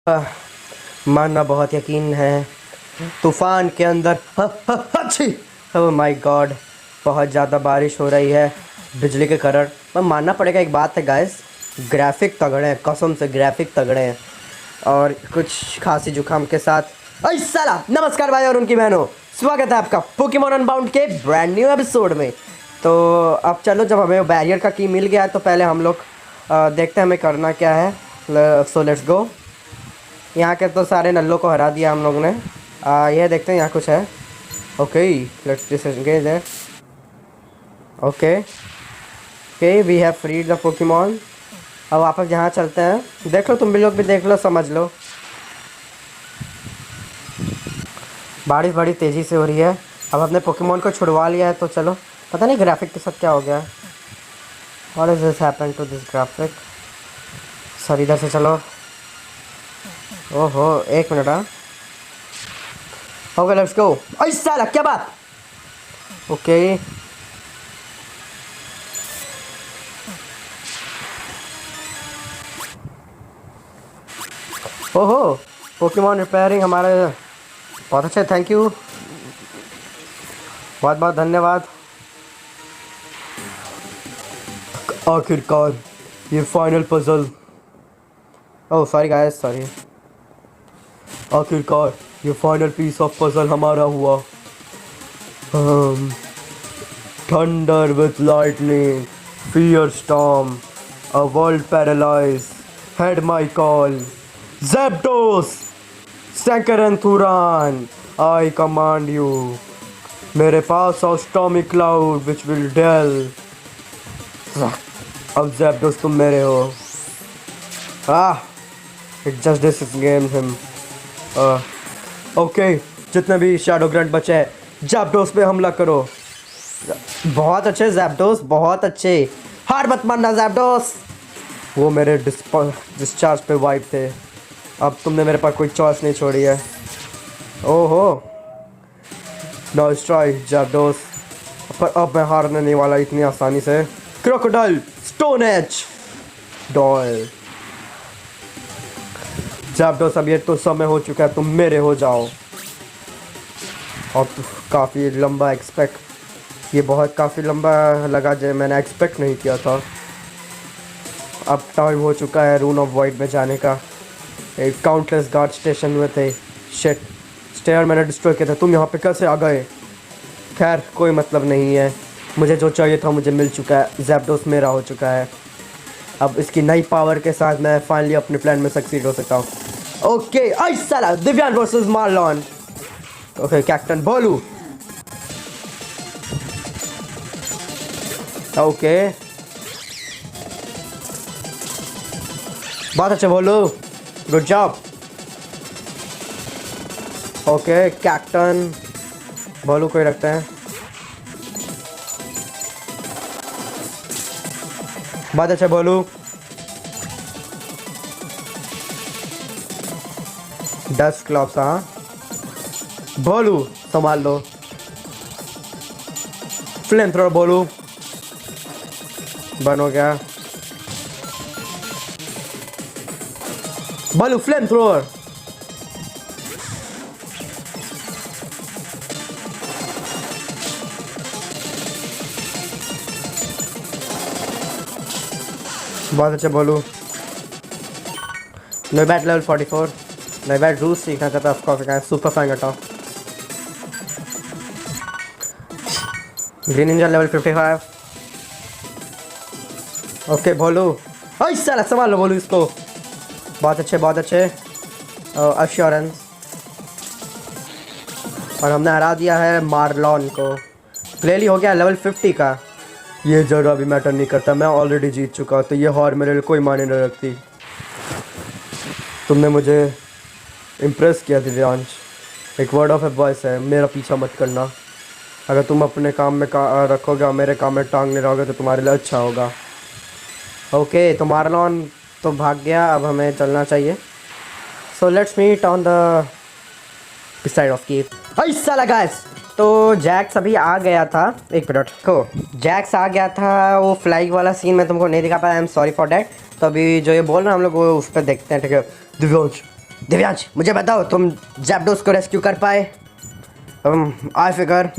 मानना बहुत यकीन है तूफान के अंदर। अच्छी। ओह माय गॉड, बहुत ज़्यादा बारिश हो रही है बिजली के कारण। पर मानना पड़ेगा, एक बात है गाइस, ग्राफिक तगड़े हैं, कसम से ग्राफिक तगड़े हैं। और कुछ खांसी जुकाम के साथ अरे साला। नमस्कार भाई और उनकी बहनों, स्वागत है आपका पोकेमॉन अनबाउंड के ब्रांड न्यू एपिसोड में। तो अब चलो, जब हमें बैरियर का की मिल गया है तो पहले हम लोग देखते हैं हमें करना क्या है। So let's go. यहाँ के तो सारे नल्लों को हरा दिया हम लोग ने। यह देखते हैं यहाँ कुछ है। ओके, लेट्स डिसएंगेज है। Okay okay, we have freed the Pokemon. अब वापस यहाँ चलते हैं। देख लो, तुम भी लोग भी देख लो, समझ लो। बारिश बड़ी तेज़ी से हो रही है। अब अपने पोकेमॉन को छुड़वा लिया है तो चलो। पता नहीं ग्राफिक के साथ क्या हो गया है। What is this happen to this graphic. Sir इधर से चलो। ओहो, एक मिनट। हाँ, ओके लेट्स गो। ऐसा लग क्या बात। ओके ओहो, पोकेमॉन रिपेयरिंग हमारे बहुत अच्छे, थैंक यू, बहुत बहुत धन्यवाद। आखिरकार ये final puzzle. Oh sorry guys, sorry. आखिरकार ये फाइनल पीस ऑफ पजल हमारा हुआ। Thunder with lightning, fear storm, a world paralyse, heed my call, Zapdos, सैकरंथुरान, आई कमांड यू। मेरे पास और stormy cloud which will dwell. अब ज़ैप्डोस तुम मेरे हो। It just this game him. Okay, जितने भी शैडो ग्रंट बचे हैं, ज़ैप्डोस पे हमला करो। बहुत अच्छे ज़ैप्डोस, बहुत अच्छे। हार मत मानना ज़ैप्डोस। वो मेरे डिस्चार्ज पे वाइप थे। अब तुमने मेरे पास कोई चॉइस नहीं छोड़ी है। ओहो, नाइस ट्राई ज़ैप्डोस, पर अब मैं हारने नहीं वाला इतनी आसानी से। क्रोकोडाइल, स्टोन एज, डॉयल। ज़ैप्डोस, अब ये तो समय हो चुका है, तुम मेरे हो जाओ। और काफ़ी लंबा ये बहुत काफ़ी लंबा लगा, जो मैंने एक्सपेक्ट नहीं किया था। अब टाइम हो चुका है रून ऑफ वॉइड में जाने का। एक काउंटलेस गार्ड स्टेशन में थे। शिट, स्टेयर मैंने डिस्ट्रॉय किया था, तुम यहाँ पे कैसे आ गए। खैर कोई मतलब नहीं है, मुझे जो चाहिए था मुझे मिल चुका है। ज़ैप्डोस मेरा हो चुका है। अब इसकी नई पावर के साथ मैं फाइनली अपने प्लान में सक्सीड हो सकता हूँ। ओके, आई साला, दिव्यान वर्सेस मार्लॉन। ओके, कैप्टन बोलू। ओके, बहुत अच्छे बोलू, गुड जॉब। ओके, कैप्टन बोलू कोई रखते हैं। बहुत अच्छा बोलू। 10 क्लॉप्स। हाँ बोलू, संभाल लो। फ्लेम थ्रोअर बोलू, बन हो गया। बोलू फ्लेम थ्रोअर। बहुत अच्छा बोलू। नोबैट लेवल 44। नोबैट रूस सीखना चाहता है, ऑफकोर्स सुपर फाइन हटाओ। Green engine level 55। ओके बोलू, ऐसा साला संभाल लो बोलू इसको। बहुत अच्छे, बहुत अच्छे। अश्योरेंस। और हमने हरा दिया है मार्लॉन को। क्लियरली हो गया लेवल 50 का। ये ज़रा भी मैटर नहीं करता, मैं ऑलरेडी जीत चुका, तो ये हार मेरे लिए कोई मायने नहीं रखती। तुमने मुझे इम्प्रेस किया दिव्यांश। एक वर्ड ऑफ एडवाइस है, मेरा पीछा मत करना। अगर तुम अपने काम में रखोगे और मेरे काम में टांग नहीं रहोगे तो तुम्हारे लिए अच्छा होगा। ओके, तो मार्लॉन तो भाग गया, अब हमें चलना चाहिए। So let's meet on the side of cave. ऐसा लगा। तो जैक्स अभी आ गया था। एक मिनट को, जैक्स आ गया था। वो फ्लाइंग वाला सीन मैं तुमको नहीं दिखा पाया, I am sorry for that. तो अभी जो ये बोल रहे हैं हम लोग वो उस पर देखते हैं, ठीक है। दिव्यांश, दिव्यांश मुझे बताओ तुम जैप्डोस को रेस्क्यू कर पाए? आई फिगर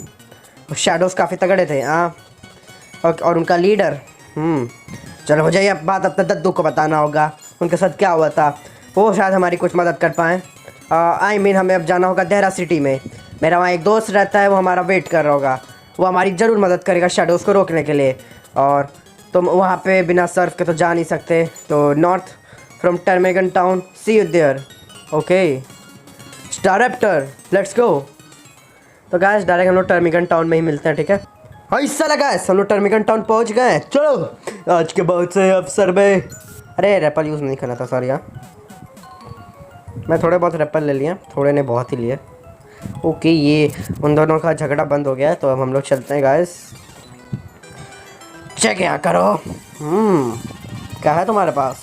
शैडोज काफ़ी तगड़े थे हाँ, और उनका लीडर चलो मुझे ये बात अपने दद्दू को बताना होगा, उनके साथ क्या हुआ था, वो शायद हमारी कुछ मदद कर पाएँ। आई मीन हमें अब जाना होगा देहरा सिटी में, मेरा वहाँ एक दोस्त रहता है, वो हमारा वेट कर रहा होगा, वो हमारी ज़रूर मदद करेगा शैडोज़ को रोकने के लिए। और तुम वहाँ पे बिना सर्फ के तो जा नहीं सकते, तो north from Termigan town, see you there. Okay Staraptor let's go. तो गाइस डायरेक्ट हम लोग टर्मिगन टाउन में ही मिलते हैं, ठीक है। हाँ इससे लगा है हम लोग टर्मिगन टाउन पहुँच गए। चलो आज के बहुत से अवसर में, अरे रैपल यूज़ नहीं करना था सॉरी यार, मैं थोड़े बहुत रैपल ले लिए, थोड़े ने बहुत ही लिए। ओके ये उन दोनों का झगड़ा बंद हो गया है, तो अब हम लोग चलते हैं गाइस। चेक यहाँ करो। क्या है तुम्हारे पास?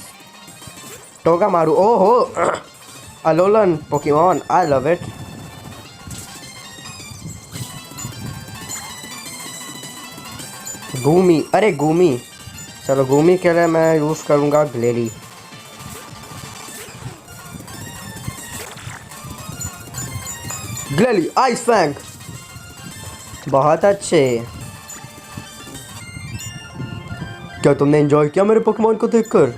टोगा मारू, ओहो अलोलन पोकेमॉन, आई लव इट। गूमी, अरे गूमी, चलो गूमी के लिए मैं यूज़ करूँगा ग्लेरी। ग्लेली आइस फैंग, बहुत अच्छे। क्या तुमने एंजॉय किया मेरे पोकेमॉन को देखकर?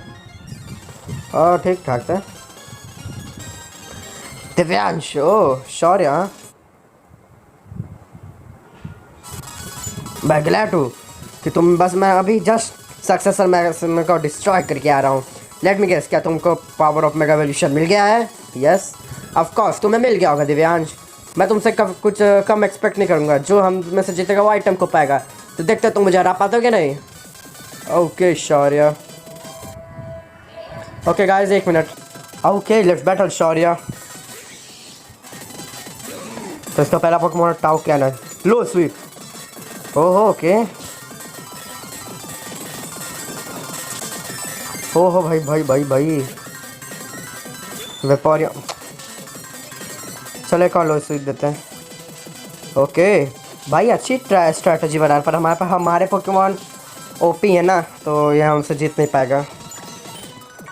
हाँ ठीक ठाक था। दिव्यांश, ओह शौर्य, मैं ग्लैड हूँ कि तुम, बस मैं अभी जस्ट सक्सेसर मैगजीन को डिस्ट्रॉय करके आ रहा हूँ। लेट मी गेस, क्या तुमको पावर ऑफ मेगा एवोल्यूशन मिल गया है? यस ऑफ कोर्स तुम्हें मिल गया होगा दिव्यांश, मैं तुमसे कुछ कम एक्सपेक्ट नहीं करूँगा। जो हम में से जीतेगा वो आइटम को पाएगा, तो देखते तुम मुझे हरा पाते हो क्या नहीं। ओके शौर्य, ओके गाइस एक मिनट, ओके लेट्स बैटल शौर्य। तो इसका पहला पोकेमॉन टाउ कैनन, लो स्वीप, ओहो ओके, ओहो भाई भाई भाई भाई वेपोरिया, चलो एक और लो स्वीप देते हैं। ओके भाई अच्छी स्ट्रैटेजी बना, पर हमारे पोकेमॉन ओपी है ना, तो यह हमसे जीत नहीं पाएगा।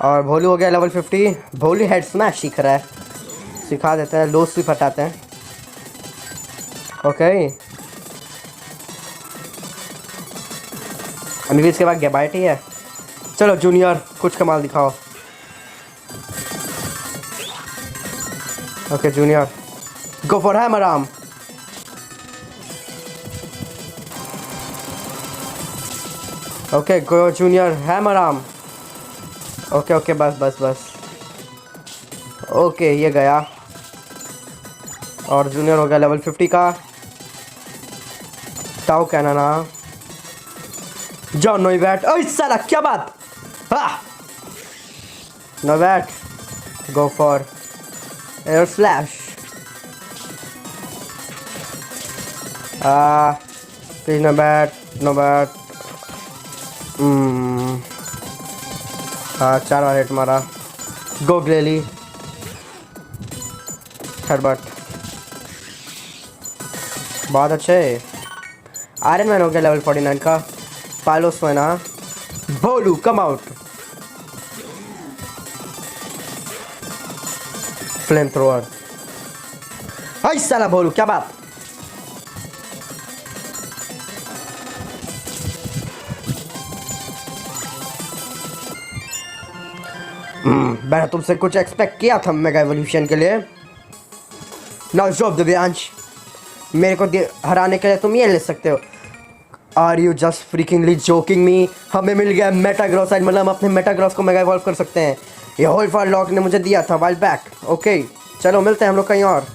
और भोलू हो गया लेवल 50, भोलू हेड स्मैश सीख रहा है, सिखा देते हैं, लो स्वीप हटाते हैं। ओके अभी इसके बाद गैबाइट ही है। चलो जूनियर कुछ कमाल दिखाओ। Okay junior go for hammer arm. Okay go junior hammer arm. Okay okay बस बस बस, ओके ये गया, और जूनियर हो गया लेवल 50 का। टाउ कैनन, जाओ नोइवैट, ओह साला क्या बात, हाँ नोइवैट go for air slash. Please नोइवैट नोइवैट, हाँ 4 बार हिट मारा। गो ग्लेली, हेडबट, बहुत अच्छे। आयरन मैन हो गया लेवल 49 का। पायलोस मैन, भोलू कम आउट, फ्लेम थ्रोअर, हाय साला भोलू क्या बात। मैंने तुमसे कुछ एक्सपेक्ट किया था मेगा एवोल्यूशन के लिए। नाउ जॉब दिव्यांश, मेरे को हराने के लिए तुम ये ले सकते हो। आर यू जस्ट फ्रीकिंगली जोकिंग मी? हमें मिल गया मेटाग्रॉस, मतलब हम अपने मेटाग्रॉस को मेगा इवॉल्व कर सकते हैं। ये होल फॉर लॉक ने मुझे दिया था वाइल बैक। ओके चलो मिलते हैं हम लोग कहीं और।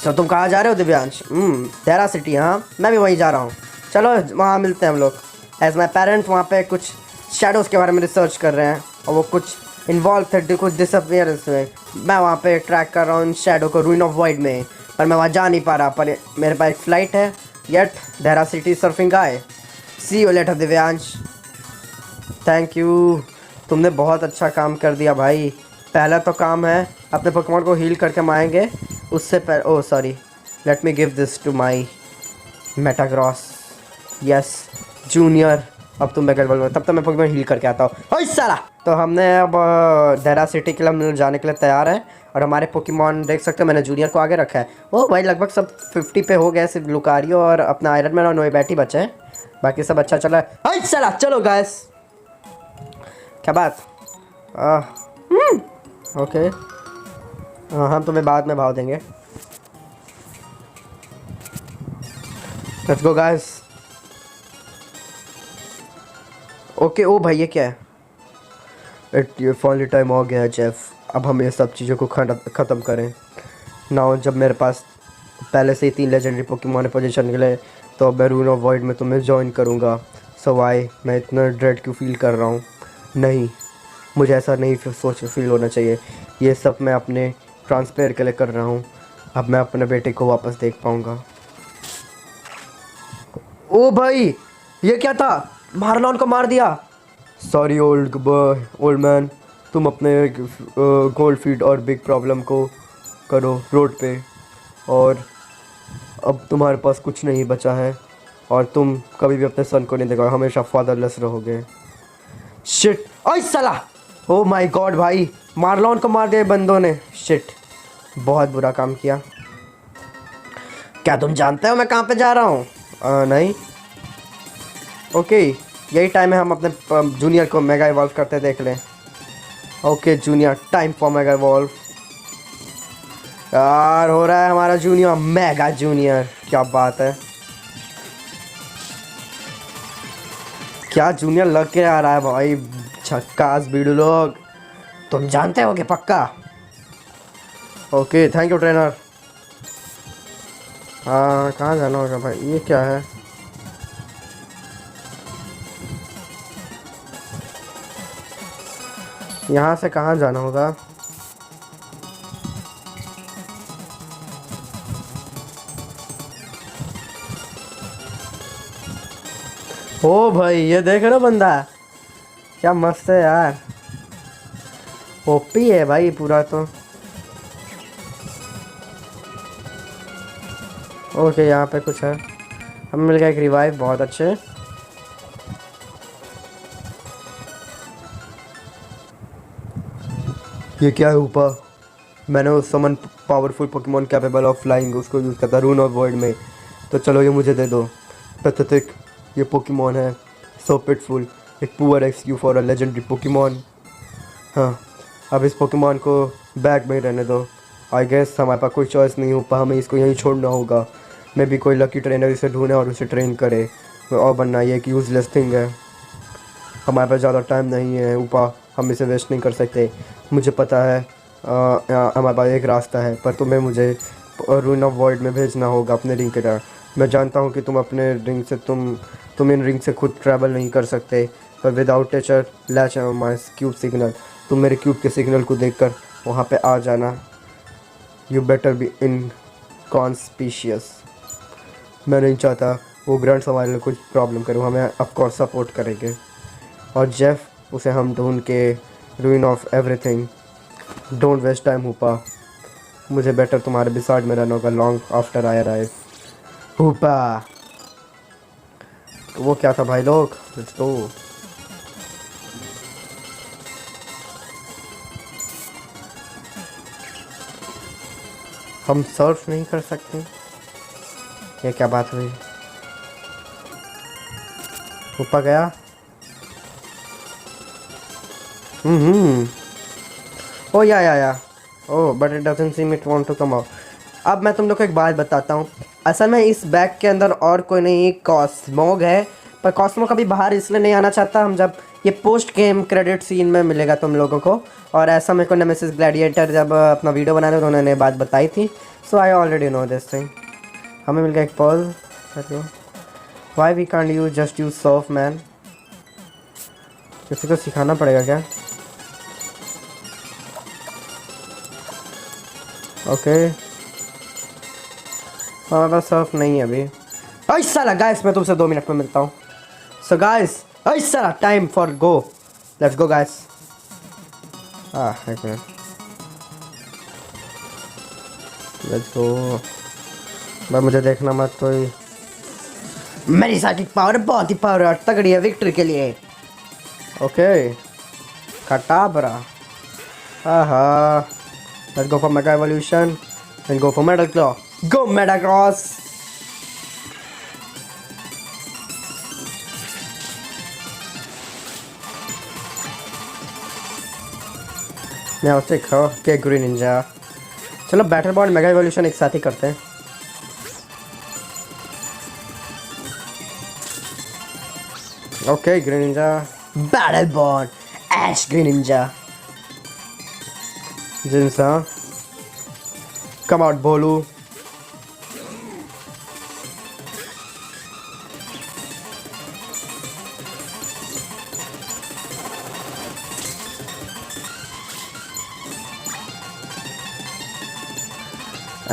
तो तुम कहाँ जा रहे हो दिव्यांश? देहरा सिटी, हाँ मैं भी वहीं जा रहा हूँ, चलो वहाँ मिलते हैं हम लोग। एज माई पेरेंट्स वहाँ पे कुछ शैडोज़ के बारे में रिसर्च कर रहे हैं, और वो कुछ इन्वॉल्व थे कुछ डिसअपियरेंस में। मैं वहाँ पे ट्रैक कर रहा हूँ शैडो को रूइन ऑफ वॉइड में, पर मैं वहाँ जा नहीं पा रहा। पर मेरे पास एक फ़्लाइट है, येट देहरा सिटी सर्फिंग आए। See you later Divyansh. Thank you, तुमने बहुत अच्छा काम कर दिया भाई। पहला तो काम है अपने पोकेमॉन को हील करके मारेंगे, उससे पहले oh sorry, let me give this to my Metagross. Yes junior अब तुम मेगा इवॉल्व, तब तक मैं पोकेमॉन हील करके आता हूँ। ओए साला, तो हमने अब देहरा सिटी के लिए हम जाने के लिए तैयार है। और हमारे पोकेमॉन देख सकते हो, मैंने जूनियर को आगे रखा है। ओ भाई लगभग सब 50 पे हो गए, सिर्फ लुकारियो और अपना आयरन मैन और नोएबैटी बचे हैं, बाकी सब अच्छा चल रहा है। ओए साला चलो गाइस, क्या बात। ओके हम तुम्हें बाद में भाव देंगे। Let's go guys. ओके ओ भाई ये क्या है? ये फाइनली टाइम हो गया है जेफ, अब हम ये सब चीज़ों को ख़त्म करें ना। जब मेरे पास पहले से ही 3 लेजेंडरी पोकेमॉन पोजीशन के लिए, तो अब मैं रून ऑफ वॉइड में तुम्हें ज्वाइन करूँगा। सो वाई मैं इतना ड्रेड क्यों फील कर रहा हूँ? नहीं, मुझे ऐसा नहीं फील होना चाहिए। ये सब मैं अपने ट्रांसप्लेयर के लिए कर रहा हूँ। अब मैं अपने बेटे को वापस देख पाऊँगा। ओ भाई ये क्या था? मार्लॉन को मार दिया। सॉरी ओल्ड मैन, तुम अपने गोल्ड फीड और बिग प्रॉब्लम को करो रोड पे, और अब तुम्हारे पास कुछ नहीं बचा है और तुम कभी भी अपने सन को नहीं देखोगे, हमेशा फादरलेस रहोगे। शिट, ओए साला, ओ माय गॉड भाई, मार्लॉन को मार दिया बंदों ने। शिट, बहुत बुरा काम किया। क्या तुम जानते हो मैं कहाँ पे जा रहा हूँ? नहीं। ओके यही टाइम है हम अपने जूनियर को मेगा इवॉल्व करते देख लें। Okay junior, time for mega evolve. यार हो रहा है हमारा जूनियर मेगा जूनियर, क्या बात है। क्या जूनियर लग के आ रहा है भाई, झक्कास बीड़ू लोग, तुम जानते होगे पक्का। Okay thank you trainer. हाँ कहाँ जाना होगा भाई, ये क्या है? यहाँ से कहाँ जाना होगा? ओ भाई ये देख रहे हो बंदा, क्या मस्त है यार, ओपी है भाई पूरा तो। ओके यहाँ पे कुछ है, हमें मिल गया एक रिवाइव, बहुत अच्छे। ये क्या है ऊपर? मैंने उस summon powerful Pokemon capable of flying उसको यूज़ करता रून ऑफ वॉइड में, तो चलो ये मुझे दे दो। पैथेटिक ये पोकेमॉन है, सो पिटफुल, एक poor excuse for a legendary Pokemon. हाँ अब इस पोकेमॉन को बैग में ही रहने दो। आई गेस हमारे पास कोई चॉइस नहीं, ऊपर हमें इसको यहीं छोड़ना होगा। मैं भी कोई लकी ट्रेनर इसे ढूंढे और उसे ट्रेन करे, और बनना ये एक यूज़लेस थिंग है। हमारे पास ज़्यादा टाइम नहीं है ऊपर, हम इसे वेस्ट नहीं कर सकते। मुझे पता है हमारे पास एक रास्ता है, पर तुम्हें मुझे रून ऑफ वॉइड में भेजना होगा अपने रिंग के तरह। मैं जानता हूँ कि तुम अपने रिंग से तुम इन रिंग से खुद ट्रैवल नहीं कर सकते, पर विदाउट टीचर लैच माई क्यूब सिग्नल, तुम मेरे क्यूब के सिग्नल को देखकर वहाँ पे आ जाना। You better be in conspicuous. मैं नहीं चाहता वो ग्रंट्स हमारे लिए कुछ प्रॉब्लम करे, हमें ऑफकोर्स सपोर्ट करेंगे। और जेफ उसे हम ढूंढ के ruin of everything. Don't waste time Hoopa, मुझे बेटर तुम्हारे भी साइड में रहना होगा long after I arrive. Hoopa, तो वो क्या था भाई लोग, तो हम सर्फ नहीं कर सकते, ये क्या बात हुई? हुपा गया। Oh yeah oh but it doesn't seem it want to come out. अब मैं तुम लोग को एक बात बताता हूँ, असल में इस बैग के अंदर और कोई नहीं, कॉस्मोग है, पर कॉस्मो कभी बाहर इसलिए नहीं आना चाहता। हम जब ये पोस्ट गेम क्रेडिट सीन में मिलेगा तुम लोगों को, और ऐसा मेरे को नेमेसिस ग्लैडिएटर जब अपना वीडियो बनाने तो उन्होंने बात बताई थी। So I already know this thing. हमें मिल गया एक पॉल। Why we can't use just use surf man? किसी को सिखाना पड़ेगा क्या? ओके हमारे पास सर्फ नहीं है अभी। ऐसा लगा गाइस, मैं तुमसे 2 मिनट में मिलता हूँ। सो गाइस ऐसा time for go, let's go guys. एक मिनट, लेट्स गो। भाई मुझे देखना मत कोई। मेरी साइकिक पावर बहुत ही पावर और तगड़ी है विक्ट्री के लिए। Okay Kadabra. Aha let's go for mega evolution and go for metal claw. Go Metagross. मैं उससे खाओ के ग्रीन निंजा। चलो बैटल बॉन्ड मेगा एवोल्यूशन एक साथ ही करते हैं। Okay green ninja battle bond Ash green ninja जिनसा कम आउट बोलू।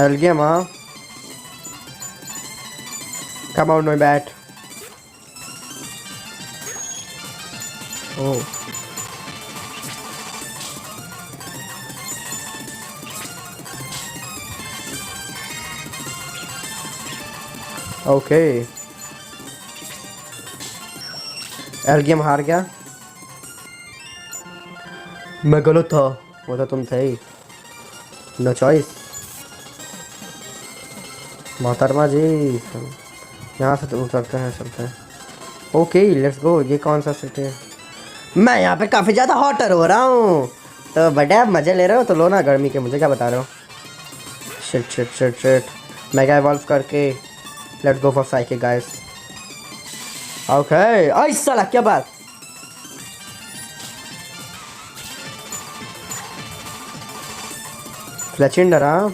Elgema. Come out, my bat. Oh. Okay. एल्गियम हार गया। मैं गलत था, वो तो तुम थे ही। No choice. मोहतरमा जी यहाँ से तो उतरते हैं चलते हैं। Okay let's go. ये कौन सा सिटी है? मैं यहाँ पे काफ़ी ज़्यादा हॉटर हो रहा हूँ तो बड़ा मज़े ले रहे हो तो लो ना गर्मी के। मुझे क्या बता रहे हो? Shit shit shit shit mega evolve करके let's go for psychic guys. Okay I साला क्या बात। फ्लैचिंडर हाँ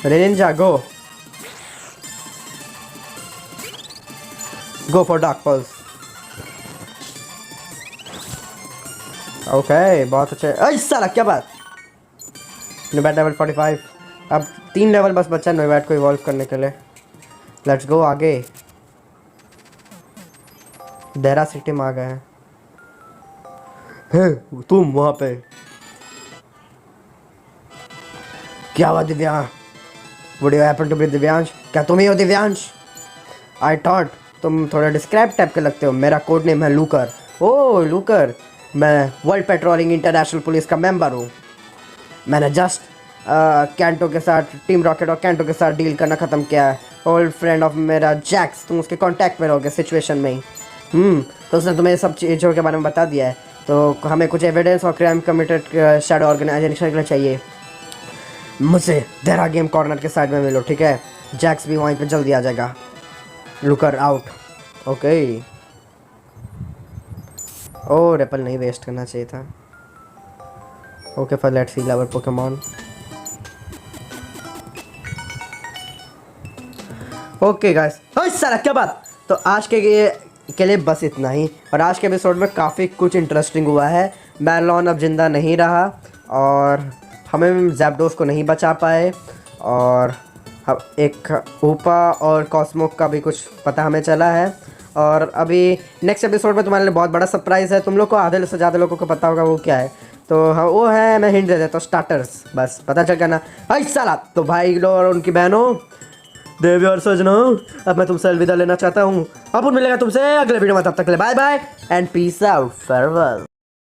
Ninja, go. Go for Dark Pulse. Okay, बहुत अच्छे। अरे साला क्या बात। नोबैट लेवल 45। अब 3 लेवल बस बचा नोबैट को इवॉल्व करने के लिए। लेट्स गो आगे। देहरा सिटी में आ गए हैं। हे तुम वहाँ पे क्या हुआ Divya? Would you happen to be Divyansh? क्या तुम ही हो दिव्यांश? I thought तुम थोड़ा डिस्क्राइब टाइप के लगते हो। मेरा कोड नेम है लूकर। ओह लूकर। मैं वर्ल्ड पेट्रोलिंग इंटरनेशनल पुलिस का मेंबर हूँ। मैंने जस्ट कैंटो के साथ टीम रॉकेट और कैंटो के साथ डील करना ख़त्म किया है। ओल्ड फ्रेंड ऑफ मेरा जैक्स, तुम उसके कांटेक्ट में रहोगे सिचुएशन में ही। तो उसने तुम्हें सब चीज़ों के बारे में बता दिया है। तो हमें कुछ एविडेंस और क्राइम कमिटेड शैडो ऑर्गेनाइजेशन के लिए चाहिए। मुझसे देहरा गेम कॉर्नर के साइड में मिलो ठीक है? जैक्स भी वहीं पे जल्दी आ जाएगा। Looker out. ओके ओ रेपल नहीं वेस्ट करना चाहिए था। Okay for let's see level Pokemon. Okay guys सारा क्या बात। तो आज के लिए बस इतना ही। और आज के एपिसोड में काफ़ी कुछ इंटरेस्टिंग हुआ है। मैरलॉन अब जिंदा नहीं रहा और हमें जैप्डोस को नहीं बचा पाए और एक ऊपा और कॉस्मोक का भी कुछ पता हमें चला है। और अभी नेक्स्ट एपिसोड में तुम्हारे लिए बहुत बड़ा सरप्राइज़ है। तुम लोग को आधे से ज़्यादा लोगों को पता होगा वो क्या है। तो हाँ वो है, मैं हिंट दे देता हूँ, स्टार्टर्स। बस पता चल गया ना। आई साला। तो भाई लोग और उनकी बहनों देवी और सजनों अब मैं तुमसे अलविदा लेना चाहता हूँ। अब मिलेगा तुमसे अगले वीडियो में। तब तक ले bye bye and peace out. Farewell.